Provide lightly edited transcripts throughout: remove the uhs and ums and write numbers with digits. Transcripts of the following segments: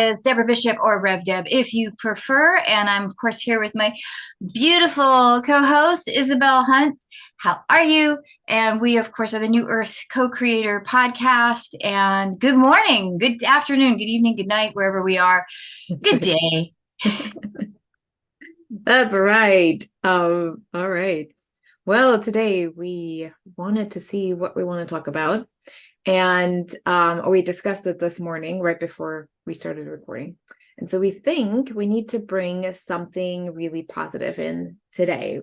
is Deborah Bishop, or Rev Deb if you prefer. And I'm, of course, here with my beautiful co host, Isabel Hundt. How are you? And we, of course, are the New Earth Co Creator podcast. And good morning, good afternoon, good evening, good night, wherever we are. Good day. That's right. All right. Well, today we wanted to see what we want to talk about. And we discussed it this morning right before we started recording. And so we think we need to bring something really positive in today.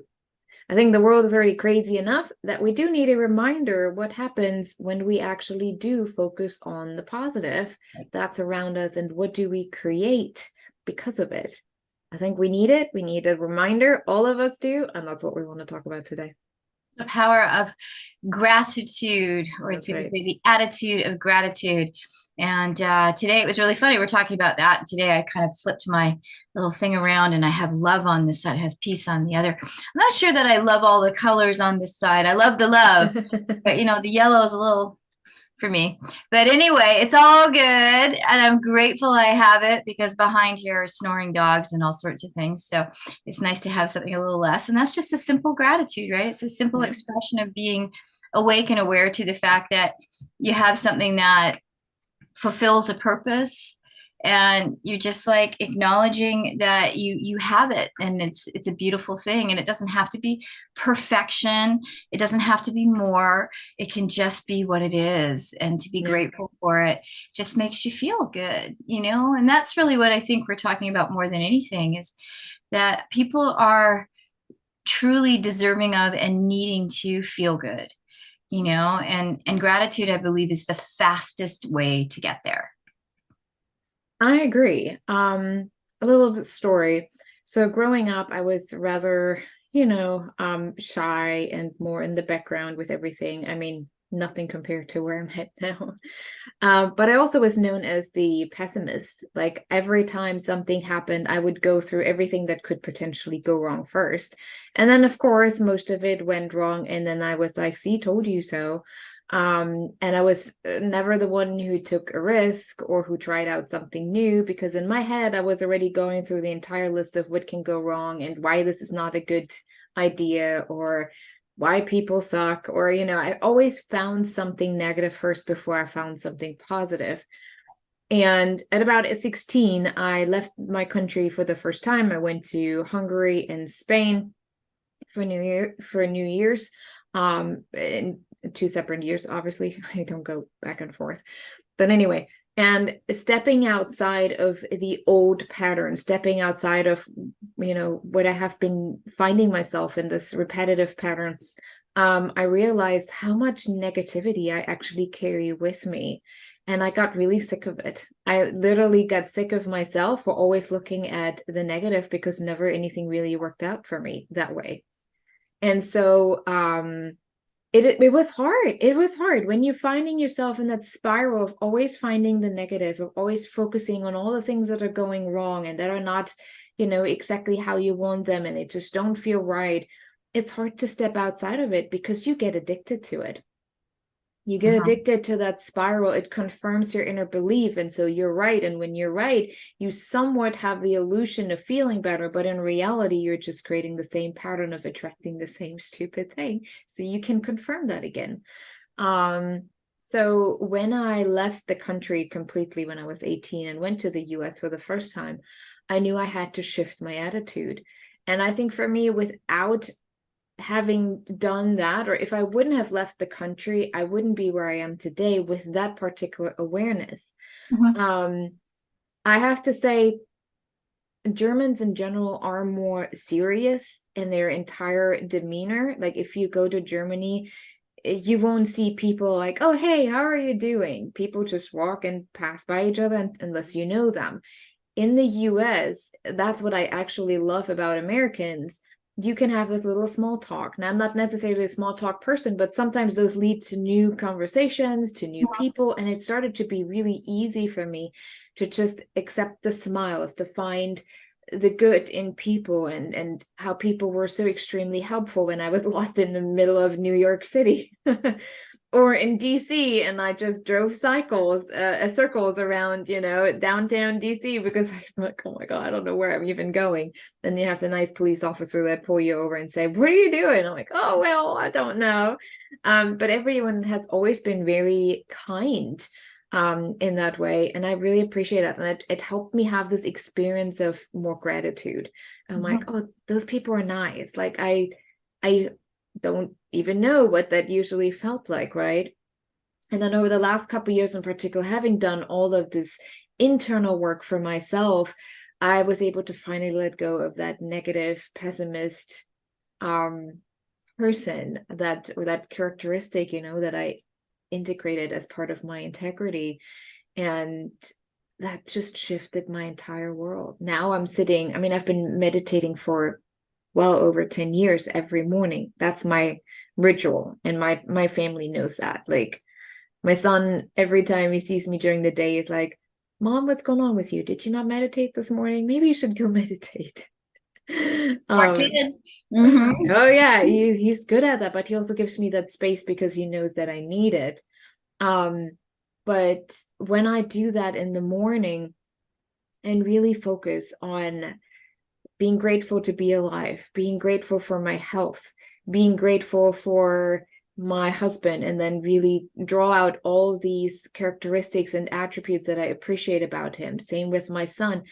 I think the world is already crazy enough that we do need a reminder what happens when we actually do focus on the positive that's around us and what do we create because of it. I think we need it. We need a reminder. All of us do. And that's what we want to talk about today. The power of gratitude, or as people say, the attitude of gratitude. And today it was really funny. We're talking about that. Today I kind of flipped my little thing around and I have love on this side, has peace on the other. I'm not sure that I love all the colors on this side. I love the love, but the yellow is a little for me. But anyway, it's all good. And I'm grateful I have it, because behind here are snoring dogs and all sorts of things. So it's nice to have something a little less. And that's just a simple gratitude, right? It's a simple expression of being awake and aware to the fact that you have something that fulfills a purpose, and you're just like acknowledging that you have it, and it's a beautiful thing. And it doesn't have to be perfection, it doesn't have to be more, it can just be what it is, and to be grateful for it just makes you feel good. And that's really what I think we're talking about more than anything, is that people are truly deserving of and needing to feel good, and gratitude, I believe, is the fastest way to get there. I agree. A little story. So growing up, I was rather, shy and more in the background with everything. I mean, nothing compared to where I'm at now. But I also was known as the pessimist. Like every time something happened, I would go through everything that could potentially go wrong first. And then, of course, most of it went wrong. And then I was like, see, told you so. And I was never the one who took a risk or who tried out something new, because in my head, I was already going through the entire list of what can go wrong and why this is not a good idea, or why people suck, or, I always found something negative first before I found something positive. And at about 16, I left my country for the first time. I went to Hungary and Spain for New Year's. In 2 separate years, obviously. I don't go back and forth. But anyway, and stepping outside of the old pattern, stepping outside of, what I have been finding myself in, this repetitive pattern, I realized how much negativity I actually carry with me. And I got really sick of it. I literally got sick of myself for always looking at the negative, because never anything really worked out for me that way. And so it was hard. It was hard when you're finding yourself in that spiral of always finding the negative, of always focusing on all the things that are going wrong and that are not, exactly how you want them, and they just don't feel right. It's hard to step outside of it because you get addicted to it. You get addicted to that spiral. It confirms your inner belief. And so you're right. And when you're right, you somewhat have the illusion of feeling better. But in reality, you're just creating the same pattern of attracting the same stupid thing. So you can confirm that again. So when I left the country completely when I was 18 and went to the US for the first time, I knew I had to shift my attitude. And I think for me, without having done that, or if I wouldn't have left the country, I wouldn't be where I am today with that particular awareness. I have to say, Germans in general are more serious in their entire demeanor. Like if you go to Germany, you won't see people like, oh, hey, how are you doing? People just walk and pass by each other unless you know them. In the US, that's what I actually love about Americans. You can have this little small talk. Now, I'm not necessarily a small talk person, but sometimes those lead to new conversations, to new people. And it started to be really easy for me to just accept the smiles, to find the good in people, and how people were so extremely helpful when I was lost in the middle of New York City. or in DC, and I just drove circles around, downtown DC, because I was like, oh my God, I don't know where I'm even going. Then you have the nice police officer that pull you over and say, what are you doing? I'm like, oh, well, I don't know. But everyone has always been very kind in that way. And I really appreciate that. And it helped me have this experience of more gratitude. I'm like, Mhm. oh, those people are nice. Like I don't even know what that usually felt like, right? And then over the last couple of years in particular, having done all of this internal work for myself, I was able to finally let go of that negative pessimist um person, that characteristic, that I integrated as part of my integrity. And that just shifted my entire world. Now I'm sitting, I mean, I've been meditating for well over 10 years every morning. That's my ritual. And my family knows that. Like, my son, every time he sees me during the day, is like, Mom, what's going on with you? Did you not meditate this morning? Maybe you should go meditate. Smart um kid. Hmm. oh yeah, he's good at that, but he also gives me that space because he knows that I need it. um but when I do that in the morning and really focus on being grateful to be alive, being grateful for my health, being grateful for my husband, and then really draw out all these characteristics and attributes that I appreciate about him. Same with my son.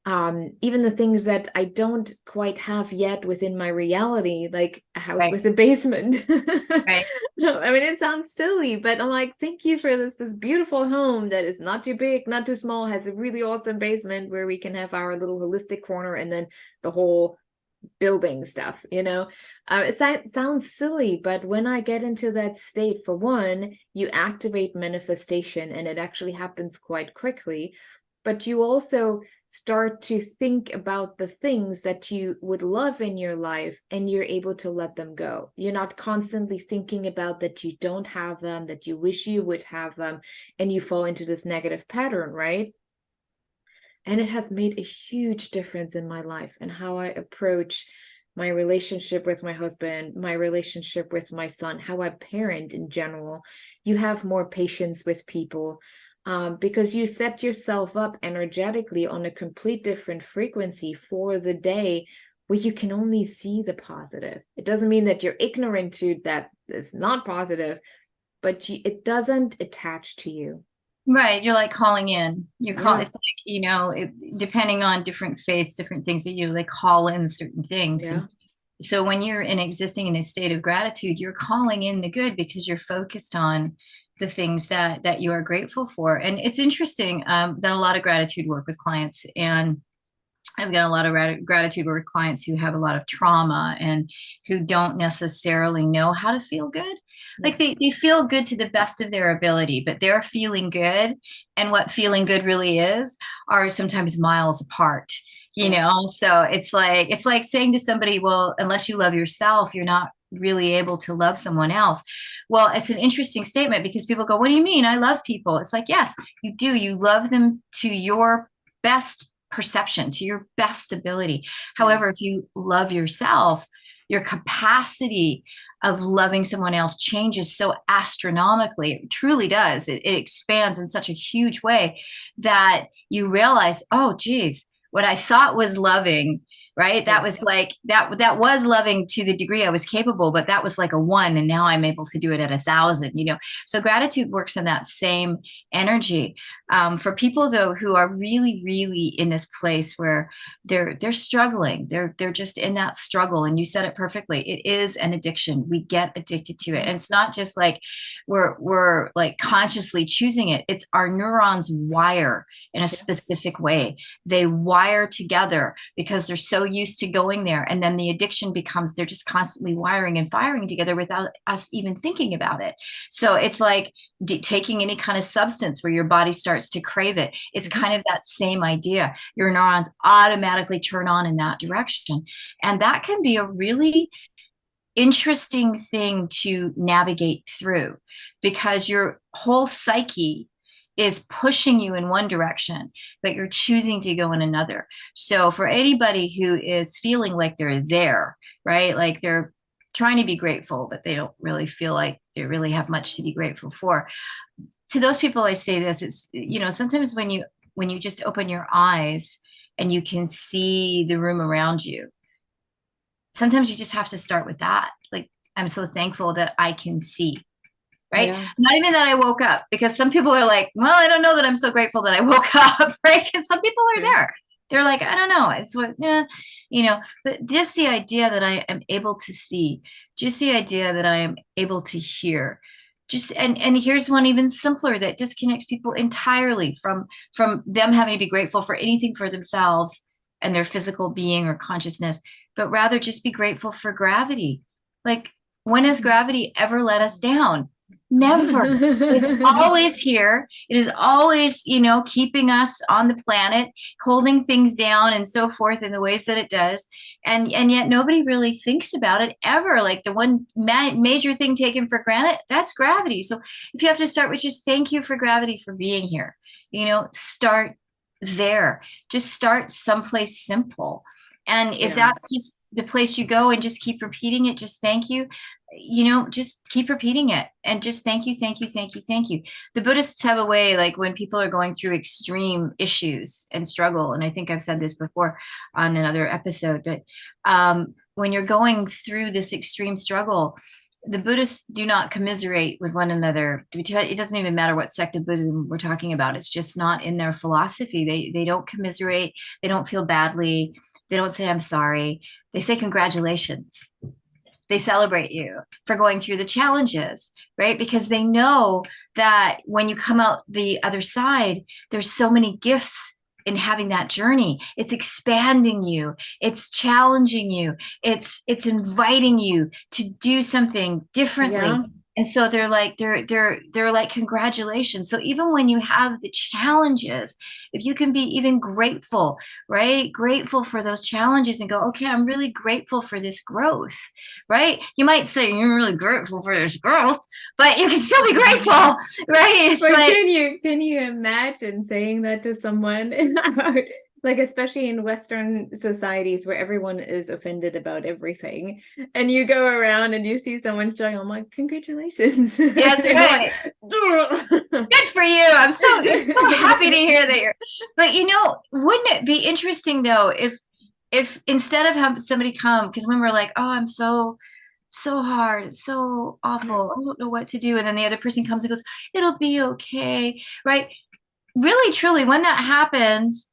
Even the things that I don't quite have yet within my reality, like a house Right. with a basement. Right. I mean, it sounds silly, but I'm like, thank you for this beautiful home that is not too big, not too small, has a really awesome basement where we can have our little holistic corner, and then the whole building stuff. It sounds silly, but when I get into that state, for one, you activate manifestation, and it actually happens quite quickly. But you also start to think about the things that you would love in your life, and you're able to let them go. You're not constantly thinking about that you don't have them, that you wish you would have them, and you fall into this negative pattern, right? And it has made a huge difference in my life and how I approach my relationship with my husband, my relationship with my son, how I parent in general. You have more patience with people, because you set yourself up energetically on a complete different frequency for the day, where you can only see the positive. It doesn't mean that you're ignorant to that is not positive, but it doesn't attach to you. Right. You're like calling in. Yeah, It's like, depending on different faiths, different things that you, they call in certain things. And yeah, so when you're existing in a state of gratitude, you're calling in the good because you're focused on the things that you are grateful for. And it's interesting. Done a lot of gratitude work with clients, and I've got a lot of gratitude with clients who have a lot of trauma and who don't necessarily know how to feel good. yeah, Like they feel good to the best of their ability, but they're feeling good. And what feeling good really is are sometimes miles apart, yeah. So it's like saying to somebody, well, unless you love yourself, you're not really able to love someone else. Well, it's an interesting statement because people go, what do you mean? I love people. It's like, yes, you do. You love them to your best perception, to your best ability. Yeah. However, if you love yourself, your capacity of loving someone else changes so astronomically. It truly does. It expands in such a huge way that you realize, oh, geez, what I thought was loving, right? That Yeah. was like that was loving to the degree I was capable, but that was like a one, and now I'm able to do it at 1,000. So gratitude works in that same energy. For people though who are really, really in this place where they're struggling, they're just in that struggle, and you said it perfectly. It is an addiction. We get addicted to it, and it's not just like we're like consciously choosing it. It's our neurons wire in a Yeah. specific way. They wire together because they're so used to going there, and then the addiction becomes they're just constantly wiring and firing together without us even thinking about it. So it's like taking any kind of substance where your body starts to crave it. It's Mhm. kind of that same idea. Your neurons automatically turn on in that direction. And that can be a really interesting thing to navigate through because your whole psyche is pushing you in one direction, but you're choosing to go in another. So for anybody who is feeling like they're there, right? Like they're trying to be grateful, but they don't really feel like they really have much to be grateful for. To those people, I say this, it's, sometimes when you just open your eyes and you can see the room around you, sometimes you just have to start with that. Like, I'm so thankful that I can see, right? Yeah. Not even that I woke up, because some people are like, well, I don't know that I'm so grateful that I woke up, right? Because some people are there. They're like, I don't know. It's what, yeah, but just the idea that I am able to see, just the idea that I am able to hear, and here's one even simpler that disconnects people entirely from them having to be grateful for anything for themselves and their physical being or consciousness, but rather just be grateful for gravity. Like, when has gravity ever let us down? Never. It is always here. It is always, keeping us on the planet, holding things down and so forth in the ways that it does. And yet nobody really thinks about it ever. Like, the one major thing taken for granted, that's gravity. So if you have to start with just thank you for gravity for being here, start there. Just start someplace simple. And if that's just the place you go and just keep repeating it, just thank you, just keep repeating it and just thank you, thank you, thank you, thank you. The Buddhists have a way, like when people are going through extreme issues and struggle, and I think I've said this before on another episode, but when you're going through this extreme struggle, the Buddhists do not commiserate with one another. It doesn't even matter what sect of Buddhism we're talking about. It's just not in their philosophy. They don't commiserate. They don't feel badly. They don't say, I'm sorry. They say, congratulations. They celebrate you for going through the challenges, right? Because they know that when you come out the other side, there's so many gifts in having that journey. It's expanding you, it's challenging you, it's inviting you to do something differently. Yeah. And so they're like, they're like, congratulations. So even when you have the challenges, if you can be even grateful, right? Grateful for those challenges and go, okay, I'm really grateful for this growth, right? You might say you're really grateful for this growth, but you can still be grateful, right? It's but like, can you imagine saying that to someone? Like, especially in Western societies where everyone is offended about everything, and you go around and you see someone struggling, I'm like, congratulations. that's right. Good for you. I'm so happy to hear that you're, but wouldn't it be interesting though, if instead of having somebody come, because when we're like, oh, I'm so hard, it's so awful, I don't know what to do, and then the other person comes and goes, it'll be okay, right? Really, truly, when that happens,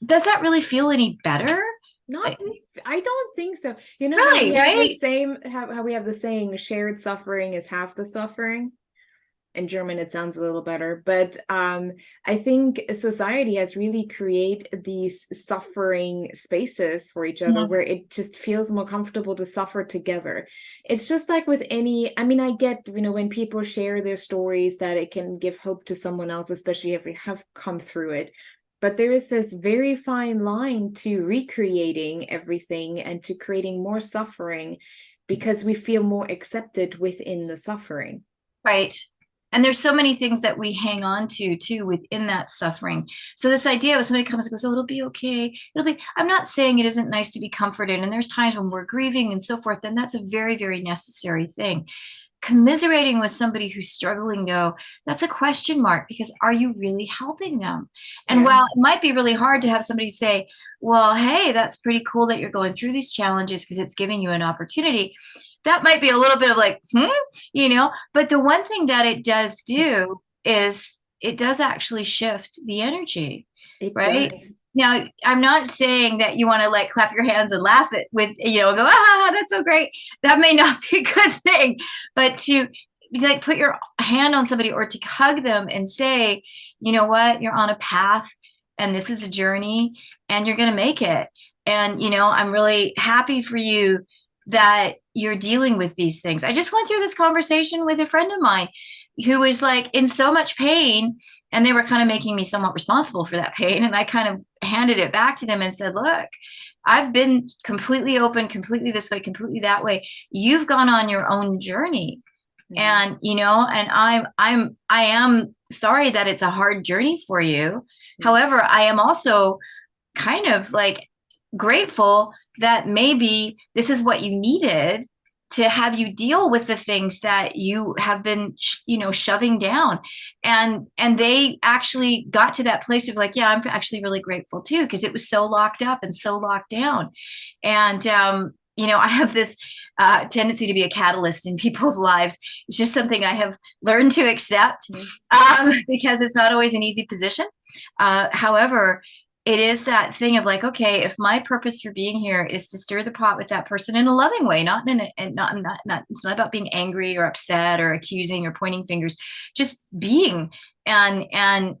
does that really feel any better? Not, I don't think so. You know, Really, how we have right? the same, how we have the saying, shared suffering is half the suffering. In German, it sounds a little better, but I think society has really created these suffering spaces for each other where it just feels more comfortable to suffer together. It's just like with any, I mean, I get, when people share their stories that it can give hope to someone else, especially if we have come through it. But there is this very fine line to recreating everything and to creating more suffering because we feel more accepted within the suffering. Right. And there's so many things that we hang on to too within that suffering. So this idea of somebody comes and goes, oh, it'll be okay. I'm not saying it isn't nice to be comforted. And there's times when we're grieving and so forth. And that's a very, very necessary thing. Commiserating with somebody who's struggling, though, that's a question mark, because are you really helping them? And while it might be really hard to have somebody say, well, hey, that's pretty cool that you're going through these challenges because it's giving you an opportunity, that might be a little bit of like, but the one thing that it does do is it does actually shift the energy, right? Does. Now, I'm not saying that you want to like clap your hands and laugh at with, go, that's so great. That may not be a good thing, but to like put your hand on somebody or to hug them and say, you know what, you're on a path and this is a journey and you're going to make it. And, I'm really happy for you that you're dealing with these things. I just went through this conversation with a friend of mine who was like in so much pain, and they were kind of making me somewhat responsible for that pain. And I kind of handed it back to them and said, look, I've been completely open, completely this way, completely that way. You've gone on your own journey. And, and I am sorry that it's a hard journey for you. However, I am also kind of like grateful that maybe this is what you needed to have you deal with the things that you have been shoving down. And they actually got to that place of like, yeah, I'm actually really grateful too, because it was so locked up and so locked down. And I have this tendency to be a catalyst in people's lives. It's just something I have learned to accept, because it's not always an easy position. However, it is that thing of like, okay, if my purpose for being here is to stir the pot with that person in a loving way, not in a, and not, it's not about being angry or upset or accusing or pointing fingers, just being and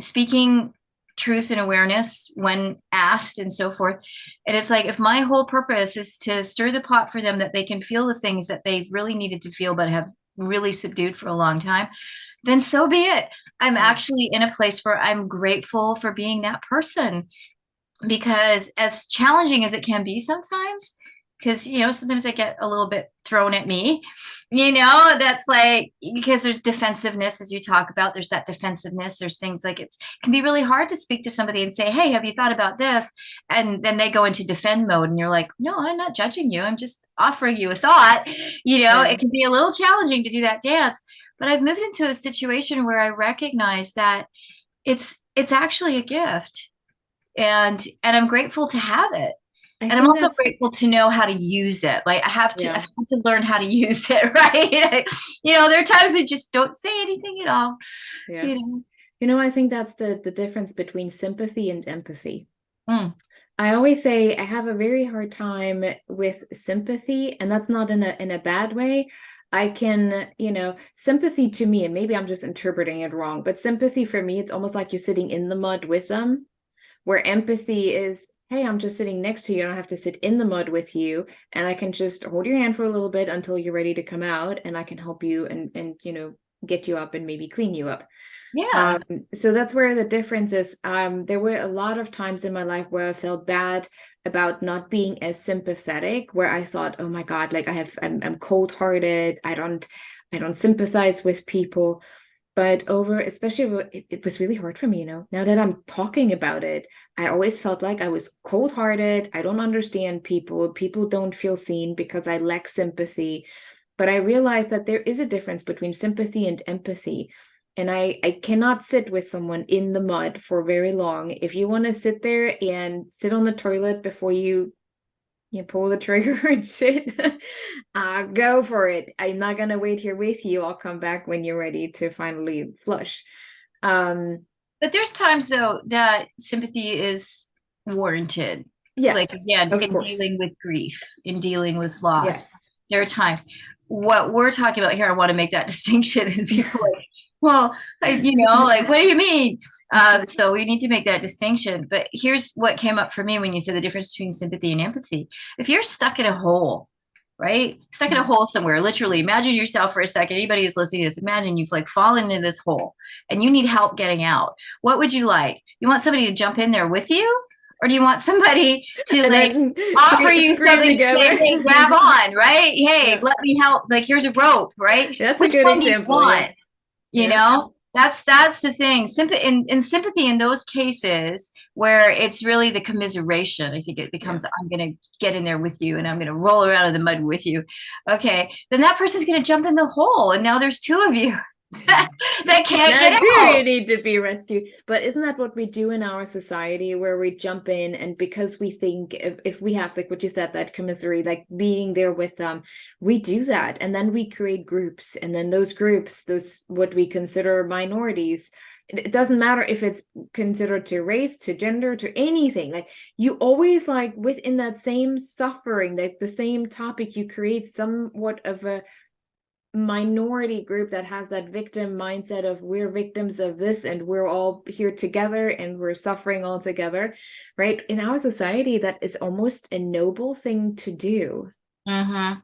speaking truth and awareness when asked and so forth. And it's like, if my whole purpose is to stir the pot for them, that they can feel the things that they've really needed to feel but have really subdued for a long time, then so be it. I'm actually in a place where I'm grateful for being that person, because as challenging as it can be sometimes, because sometimes I get a little bit thrown at me, that's like, because there's defensiveness, as you talk about, there's that defensiveness, there's things like it can be really hard to speak to somebody and say, hey, have you thought about this? And then they go into defend mode and you're like, no, I'm not judging you, I'm just offering you a thought. It can be a little challenging to do that dance. But I've moved into a situation where I recognize that it's actually a gift, and I'm grateful to have it. I And I'm think also that's grateful to know how to use it. Like I've yeah. had to learn how to use it, right? There are times we just don't say anything at all. Yeah. I think that's the difference between sympathy and empathy. I always say I have a very hard time with sympathy, and that's not in a bad way. I can, sympathy to me, and maybe I'm just interpreting it wrong, but sympathy for me, it's almost like you're sitting in the mud with them, where empathy is, hey, I'm just sitting next to you. I don't have to sit in the mud with you. And I can just hold your hand for a little bit until you're ready to come out, and I can help you and get you up and maybe clean you up. Yeah. So that's where the difference is. There were a lot of times in my life where I felt bad about not being as sympathetic, where I thought, oh my God, like I'm cold-hearted. I don't sympathize with people. But especially it was really hard for me, now that I'm talking about it, I always felt like I was cold-hearted. I don't understand people. People don't feel seen because I lack sympathy. But I realized that there is a difference between sympathy and empathy. And I cannot sit with someone in the mud for very long. If you want to sit there and sit on the toilet before you pull the trigger and shit, go for it. I'm not gonna wait here with you. I'll come back when you're ready to finally flush. But there's times though that sympathy is warranted. Yes, like again, in course. dealing with grief, in dealing with loss. Yes. There are times. What we're talking about here, I want to make that distinction. And people like, well, like, what do you mean? So we need to make that distinction. But here's what came up for me when you said the difference between sympathy and empathy. If you're stuck in a hole, right? Stuck in a hole somewhere, literally, imagine yourself for a second. Anybody who's listening to this, imagine you've like fallen into this hole and you need help getting out. What would you like? You want somebody to jump in there with you? Or do you want somebody to like offer you something together? Say, hey, grab on, right? Hey, let me help. Like, here's a rope, right? That's a good example. Yes. That's the thing. Sympathy in those cases where it's really the commiseration. I think it becomes, I'm going to get in there with you and I'm going to roll around in the mud with you. Okay. Then that person's going to jump in the hole. And now there's two of you that can't get out. You need to be rescued. But isn't that what we do in our society, where we jump in, and because we think if we have, like what you said, that commissary, like being there with them, we do that, and then we create groups, and then those groups, those what we consider minorities, it doesn't matter if it's considered to race, to gender, to anything, like you always, like within that same suffering, like the same topic, you create somewhat of a minority group that has that victim mindset of we're victims of this and we're all here together and we're suffering all together, right? In our society, that is almost a noble thing to do. And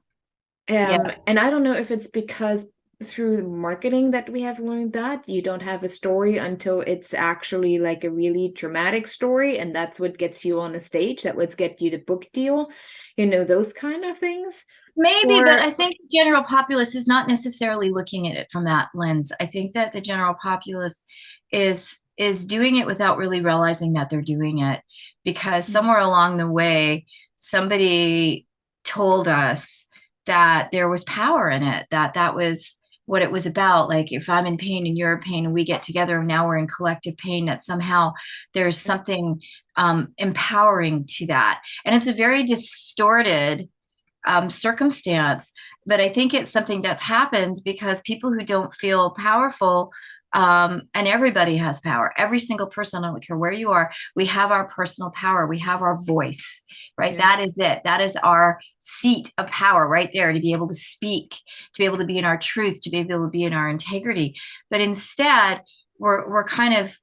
I don't know if it's because through marketing that we have learned that you don't have a story until it's actually like a really dramatic story, and that's what gets you on a stage, that would get you the book deal, those kind of things. Maybe, but I think the general populace is not necessarily looking at it from that lens. I think that the general populace is doing it without really realizing that they're doing it, because somewhere along the way somebody told us that there was power in it, that that was what it was about. Like if I'm in pain and you're in pain and we get together and now we're in collective pain, that somehow there's something empowering to that. And it's a very distorted circumstance, but I think it's something that's happened because people who don't feel powerful, and everybody has power. Every single person, I don't care where you are, we have our personal power. We have our voice, right? Yeah. That is it. That is our seat of power right there, to be able to speak, to be able to be in our truth, to be able to be in our integrity. But instead, we're kind of,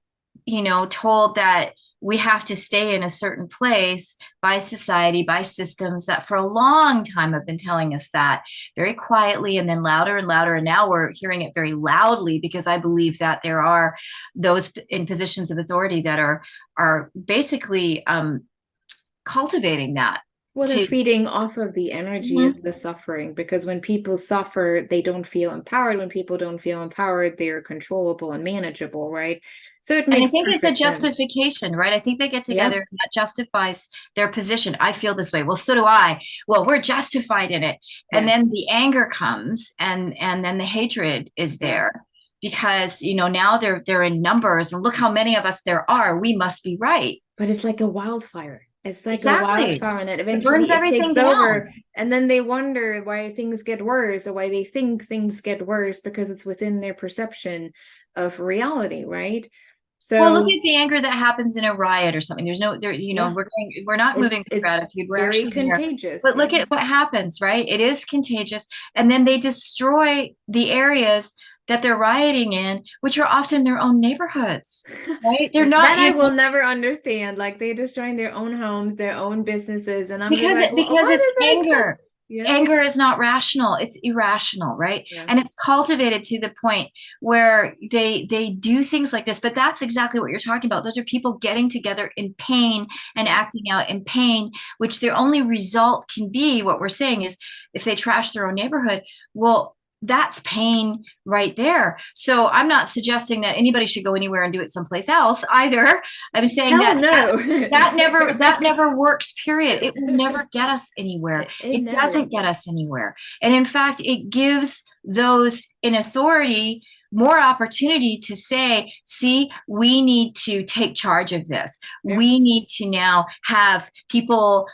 told that we have to stay in a certain place by society, by systems that for a long time have been telling us that very quietly and then louder and louder. And now we're hearing it very loudly because I believe that there are those in positions of authority that are basically cultivating that. Well, they're To feeding off of the energy Mhm. of the suffering, because when people suffer, they don't feel empowered. When people don't feel empowered, they're controllable and manageable, right? So it And I makes think it's a perfect sense. justification, right? I think they get Yeah, together and that justifies their position. I feel this way. Well, so do I. Well, we're justified in it. And yeah, then the anger comes and then the hatred is yeah. there because, now they're in numbers and look how many of us there are. We must be right. But it's like a wildfire. It's like a Exactly. wildfire, and it It burns eventually it everything takes down. over, and then they wonder why things get worse, or why they think things get worse, because it's within their perception of reality, right? Well, look So at the anger that happens in a riot or something. There's no there, yeah, we're not moving with it's gratitude. We're very actually there. contagious. But look Yeah. at what happens, right? It is contagious. And then they destroy the areas that they're rioting in, which are often their own neighborhoods, right? They're That not, I will never understand. Like, they're destroying their own homes, their own businesses, and I'm just because like, it well, because why it's does it make anger. sense? Yeah, Anger is not rational, it's irrational, right? yeah, And it's cultivated to the point where they do things like this. But that's exactly what you're talking about. Those are people getting together in pain and yeah. acting out in pain, which their only result can be, what we're saying is, if they trash their own neighborhood, well, that's pain right there. So I'm not suggesting that anybody should go anywhere and do it someplace else either. I'm saying Hell that no. that never works, period. It will never get us anywhere. It It never. doesn't get us anywhere. And in fact, it gives those in authority more opportunity to say, see, we need to take charge of this. Yeah. We need to now have people,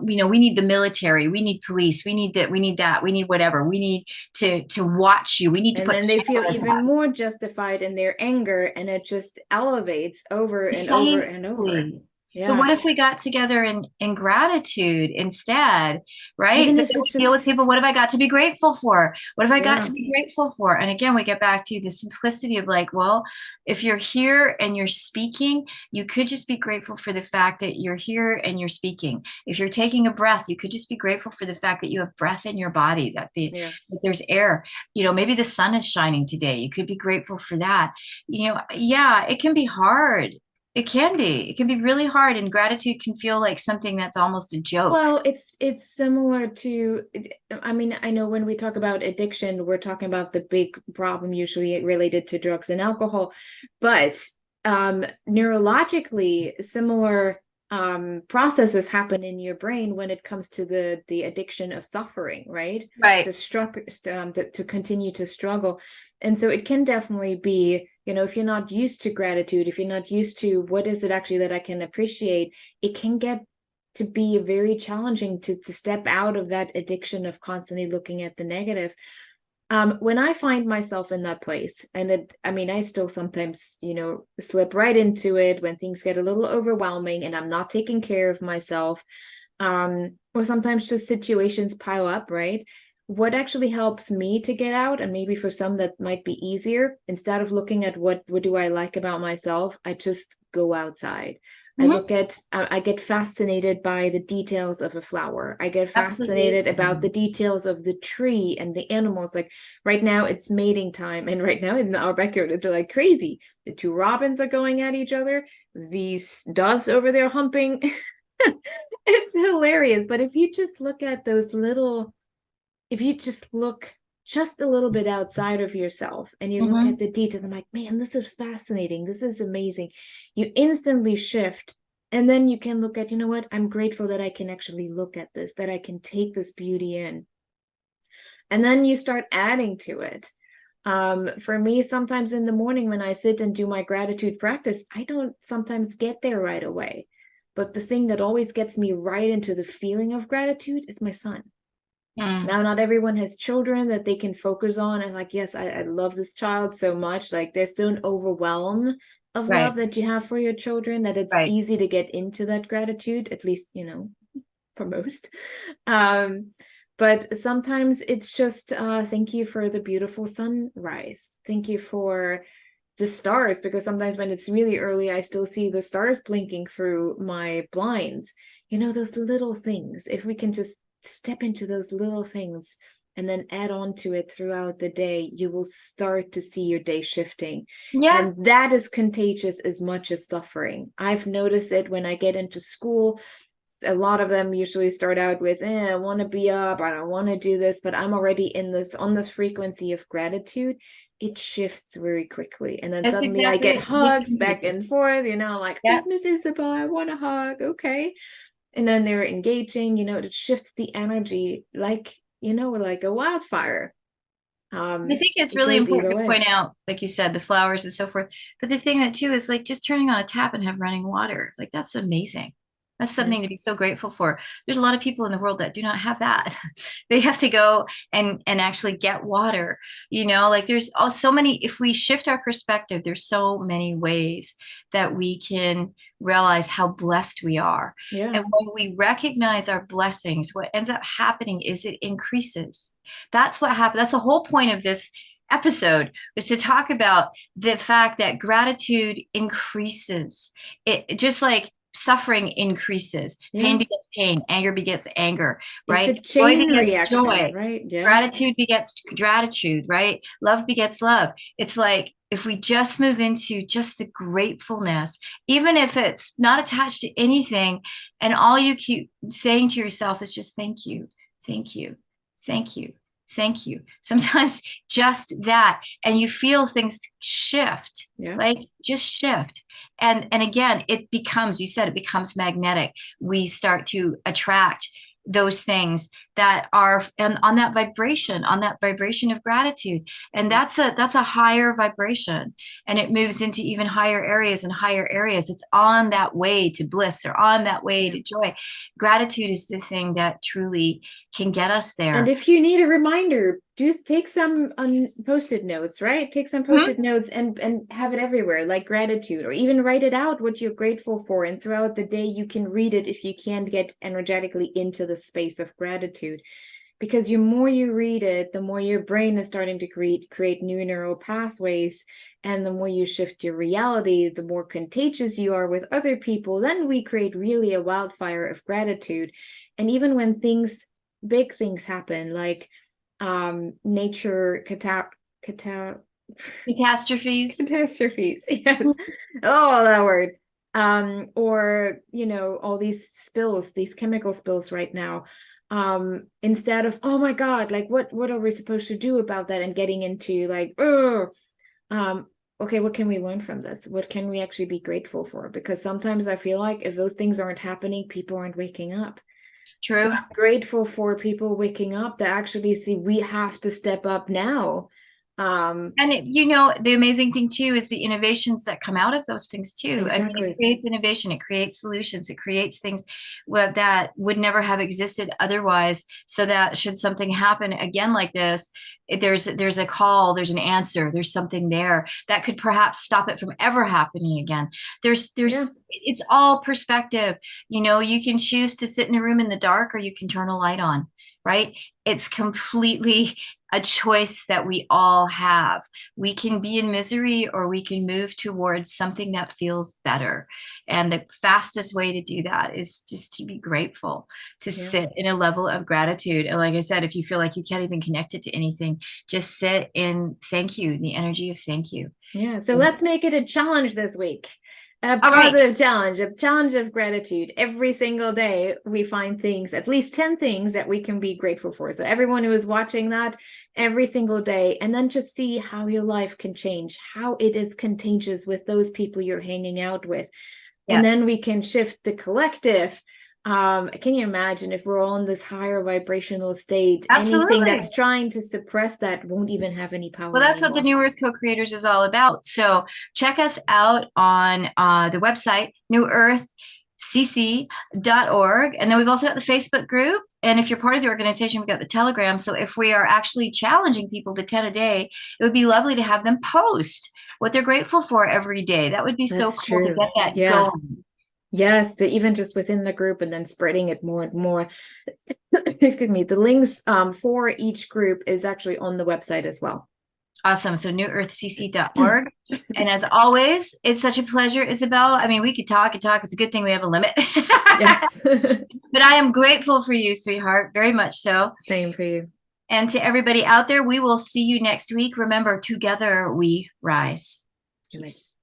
we need the military, we need police, we need that, we need that, we need whatever, we need to watch you, we need to And put then they feel cameras even up. more justified in their anger, and it just elevates over and over and over. Precisely. But Yeah. what if we got together in gratitude instead, right? Even But if then it's we just, deal with people. What have I got to be grateful for? What have I got yeah. to be grateful for? And again, we get back to the simplicity of like, well, if you're here and you're speaking, you could just be grateful for the fact that you're here and you're speaking. If you're taking a breath, you could just be grateful for the fact that you have breath in your body, Yeah. that there's air. Maybe the sun is shining today. You could be grateful for that. Yeah, it can be hard. It can be. It can be really hard, and gratitude can feel like something that's almost a joke. Well, it's similar to, I mean, I know when we talk about addiction, we're talking about the big problem usually related to drugs and alcohol, but neurologically similar processes happen in your brain when it comes to the addiction of suffering, right? Right. To continue to struggle. And so it can definitely be, if you're not used to gratitude, if you're not used to what is it actually that I can appreciate, it can get to be very challenging to step out of that addiction of constantly looking at the negative. When I find myself in that place, and I still sometimes, slip right into it when things get a little overwhelming and I'm not taking care of myself, or sometimes just situations pile up, right? What actually helps me to get out, and maybe for some that might be easier, instead of looking at what do I like about myself, I just go outside. Mhm. I get fascinated by the details of a flower. I get fascinated about the Absolutely. details of the tree and the animals. Like right now, it's mating time, and right now in our backyard, it's like crazy. The two robins are going at each other. These doves over there humping. It's hilarious. But if you just look at those little, if you just look just a little bit outside of yourself and you look at Mhm. the details, I'm like, man, this is fascinating. This is amazing. You instantly shift And then you can look at, you know what, I'm grateful that I can actually look at this, that I can take this beauty in. And then you start adding to it. For me, sometimes in the morning when I sit and do my gratitude practice, I don't sometimes get there right away. But the thing that always gets me right into the feeling of gratitude is my son. Now, not everyone has children that they can focus on and like, yes, I love this child so much. Like there's still an overwhelm of love Right. that you have for your children, that it's Right. easy to get into that gratitude, at least, for most. Um, but sometimes it's just thank you for the beautiful sunrise. Thank you for the stars, because sometimes when it's really early, I still see the stars blinking through my blinds. Those little things. If we can just step into those little things and then add on to it throughout the day, you will start to see your day shifting. Yeah. And that is contagious as much as suffering. I've noticed it when I get into school. A lot of them usually start out with, I want to be up, I don't want to do this, but I'm already on this frequency of gratitude. It shifts very quickly. And then That's suddenly I exactly get it. It is hugs back and contagious. forth, like, Yeah. Miss Isabel, I want a hug. Okay. And then they're engaging, it shifts the energy like a wildfire. I think it's It really goes either important to way. point out, like you said, the flowers and so forth. But the thing that too is like just turning on a tap and have running water. Like that's amazing. That's Yeah. something to be so grateful for. There's a lot of people in the world that do not have that. They have to go and actually get water. Like there's so many, if we shift our perspective, there's so many ways that we can realize how blessed we are. Yeah. And when we recognize our blessings, what ends up happening is it increases. That's what happened. That's the whole point of this episode, was to talk about the fact that gratitude increases. It just like suffering increases, pain Yeah. begets pain, anger begets anger, It's a right? Joy chain begets reaction, joy, right? Yeah. gratitude begets gratitude, right? Love begets love. It's like if we just move into just the gratefulness, even if it's not attached to anything, and all you keep saying to yourself is just thank you, thank you, thank you, thank you. Sometimes just that, and you feel things shift, Yeah. like just shift. And again, it becomes, you said, it becomes magnetic. We start to attract those things that are and on that vibration of gratitude, and that's a higher vibration, and it moves into even higher areas and higher areas. It's on that way to bliss, or on that way Yeah. to joy. Gratitude is the thing that truly can get us And there. if you need a reminder, just take some post-it notes, right? Take some Mhm. post-it notes and have it everywhere, like gratitude, or even write it out what you're grateful for. And throughout the day, you can read it if you can't get energetically into the space of gratitude. Because the more you read it, the more your brain is starting to create new neural pathways. And the more you shift your reality, the more contagious you are with other people. Then we create really a wildfire of gratitude. And even when big things happen, like nature Catastrophes. catastrophes, yes, oh, that word, or all these spills, these chemical spills right now, instead of, oh my god, like what are we supposed to do about that, and getting into like, oh, okay, what can we learn from this? What can we actually be grateful for? Because sometimes I feel like if those things aren't happening, people aren't waking up. So True. I'm grateful for people waking up to actually see we have to step up now. And the amazing thing too is the innovations that come out of those things too. I mean, it Exactly. creates innovation, it creates solutions, it creates things that would never have existed otherwise. So that should something happen again like this, there's a call, there's an answer, there's something there that could perhaps stop it from ever happening again. Yeah. It's all perspective. You can choose to sit in a room in the dark, or you can turn a light on, right? It's completely a choice that we all have. We can be in misery, or we can move towards something that feels better. And the fastest way to do that is just to be grateful, to Yeah. sit in a level of gratitude. And like I said, if you feel like you can't even connect it to anything, just sit in thank you, the energy of thank you. Yeah. So let's make it a challenge this week. A All right. positive challenge, a challenge of gratitude. Every single day, we find things, at least 10 things that we can be grateful for. So, everyone who is watching that, every single day, and then just see how your life can change, how it is contagious with those people you're hanging out with. and then we can shift the collective. Can you imagine if we're all in this higher vibrational state? Absolutely. Anything that's trying to suppress that won't even have any power. Well, that's anymore. what the New Earth Co-Creators is all about. So check us out on the website, newearthcc.org. And then we've also got the Facebook group. And if you're part of the organization, we've got the Telegram. So if we are actually challenging people to 10 a day, it would be lovely to have them post what they're grateful for every day. That would be so cool to get that going. Yes, to even just within the group and then spreading it more and more. Excuse me. The links for each group is actually on the website as well. Awesome. So newearthcc.org. And as always, it's such a pleasure, Isabel. I mean, we could talk and talk. It's a good thing we have a limit. Yes. But I am grateful for you, sweetheart. Very much so. Same for you. And to everybody out there, we will see you next week. Remember, together we rise. Peace.